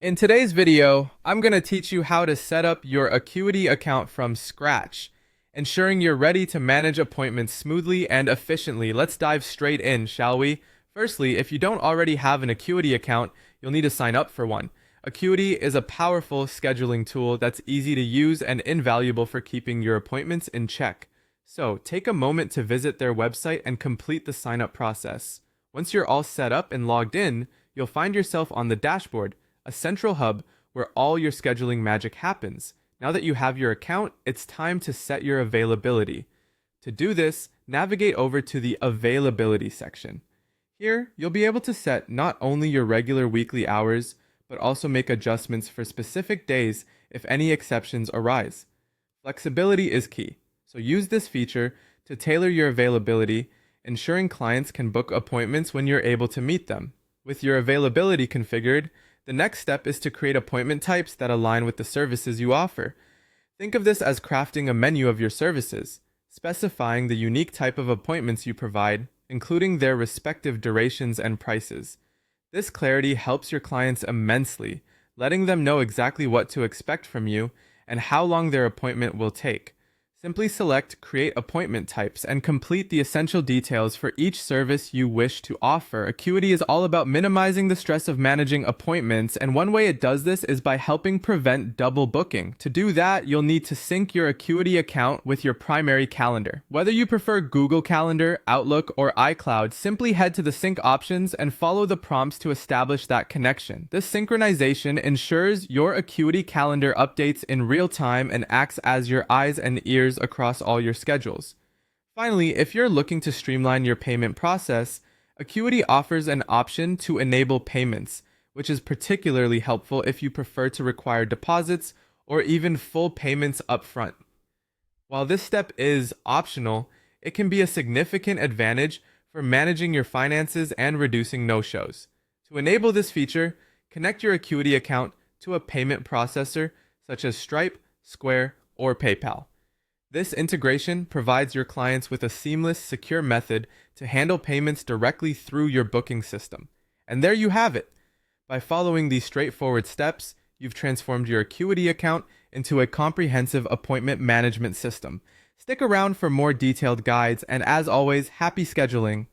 In today's video, I'm going to teach you how to set up your Acuity account from scratch, ensuring you're ready to manage appointments smoothly and efficiently. Let's dive straight in, shall we? Firstly, if you don't already have an Acuity account, you'll need to sign up for one. Acuity is a powerful scheduling tool that's easy to use and invaluable for keeping your appointments in check. So, take a moment to visit their website and complete the sign up process. Once you're all set up and logged in, you'll find yourself on the dashboard, a central hub where all your scheduling magic happens. Now that you have your account, it's time to set your availability. To do this, navigate over to the Availability section. Here, you'll be able to set not only your regular weekly hours, but also make adjustments for specific days if any exceptions arise. Flexibility is key, so use this feature to tailor your availability, ensuring clients can book appointments when you're able to meet them. With your availability configured, the next step is to create appointment types that align with the services you offer. Think of this as crafting a menu of your services, specifying the unique type of appointments you provide, including their respective durations and prices. This clarity helps your clients immensely, letting them know exactly what to expect from you and how long their appointment will take. Simply select Create Appointment Types and complete the essential details for each service you wish to offer. Acuity is all about minimizing the stress of managing appointments, and one way it does this is by helping prevent double booking. To do that, you'll need to sync your Acuity account with your primary calendar. Whether you prefer Google Calendar, Outlook, or iCloud, simply head to the sync options and follow the prompts to establish that connection. This synchronization ensures your Acuity calendar updates in real time and acts as your eyes and ears across all your schedules. Finally, if you're looking to streamline your payment process, Acuity offers an option to enable payments, which is particularly helpful if you prefer to require deposits or even full payments upfront. While this step is optional, it can be a significant advantage for managing your finances and reducing no-shows. To enable this feature, connect your Acuity account to a payment processor such as Stripe, Square, or PayPal. This integration provides your clients with a seamless, secure method to handle payments directly through your booking system. And there you have it. By following these straightforward steps, you've transformed your Acuity account into a comprehensive appointment management system. Stick around for more detailed guides, and as always, happy scheduling!